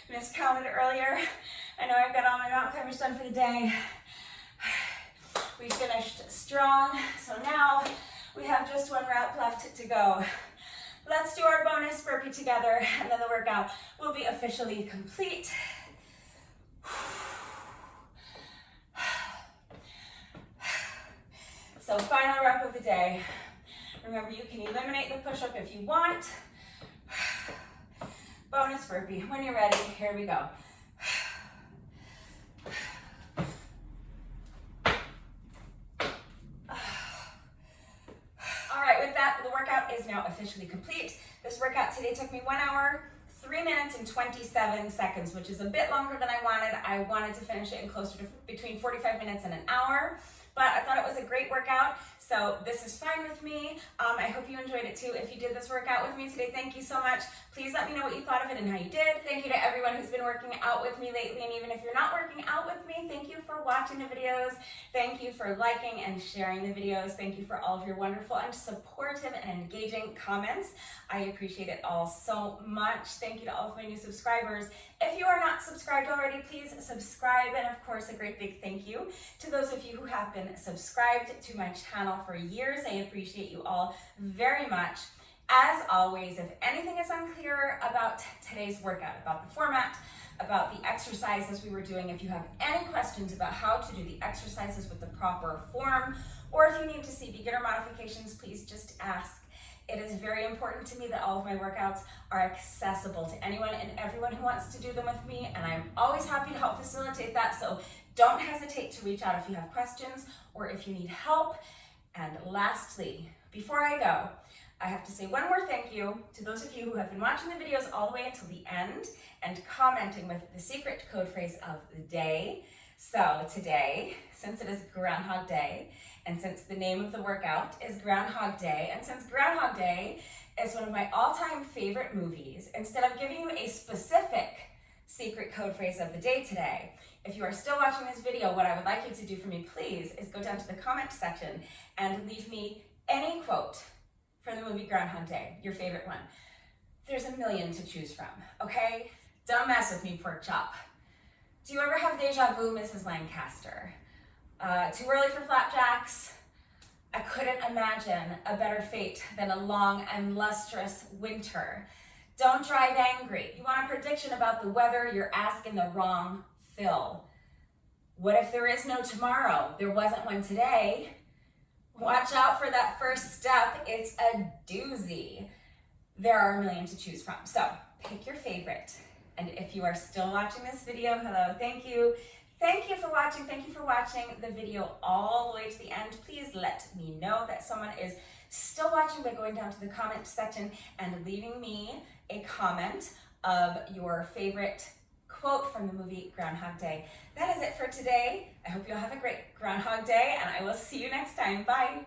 miscounted earlier. I know I've got all my mountain climbers done for the day. We finished strong, so now we have just one route left to go. Let's do our bonus burpee together, and then the workout will be officially complete. So final rep of the day. Remember, you can eliminate the push-up if you want. Bonus burpee. When you're ready, here we go. All right, with that, the workout is now officially complete. This workout today took me 1 hour, 3 minutes and 27 seconds, which is a bit longer than I wanted. I wanted to finish it in closer to between 45 minutes and an hour, but I thought it was a great workout, so this is fine with me. I hope you enjoyed it too. If you did this workout with me today, thank you so much. Please let me know what you thought of it and how you did. Thank you to everyone who's been working out with me lately, and even if you're not working out with me, thank you for watching the videos. Thank you for liking and sharing the videos. Thank you for all of your wonderful and supportive and engaging comments. I appreciate it all so much. Thank you to all of my new subscribers. If you are not subscribed already, please subscribe. And of course, a great big thank you to those of you who have been subscribed to my channel for years. I appreciate you all very much. As always, if anything is unclear about today's workout, about the format, about the exercises we were doing, if you have any questions about how to do the exercises with the proper form, or if you need to see beginner modifications, please just ask. It is very important to me that all of my workouts are accessible to anyone and everyone who wants to do them with me, and I'm always happy to help facilitate that, so don't hesitate to reach out if you have questions or if you need help. And lastly, before I go, I have to say one more thank you to those of you who have been watching the videos all the way until the end and commenting with the secret code phrase of the day. So today, since it is Groundhog Day, and since the name of the workout is Groundhog Day, and since Groundhog Day is one of my all-time favorite movies, instead of giving you a specific secret code phrase of the day today, if you are still watching this video, what I would like you to do for me, please, is go down to the comment section and leave me any quote from the movie Groundhog Day, your favorite one. There's a million to choose from, okay? Don't mess with me, pork chop. Do you ever have deja vu, Mrs. Lancaster? Too early for flapjacks? I couldn't imagine a better fate than a long and lustrous winter. Don't drive angry. You want a prediction about the weather? You're asking the wrong Phil. What if there is no tomorrow? There wasn't one today. Watch out for that first step. It's a doozy. There are a million to choose from. So pick your favorite. And if you are still watching this video, hello, thank you. Thank you for watching. Thank you for watching the video all the way to the end. Please let me know that someone is still watching by going down to the comment section and leaving me a comment of your favorite quote from the movie Groundhog Day. That is it for today. I hope you all have a great Groundhog Day, and I will see you next time. Bye.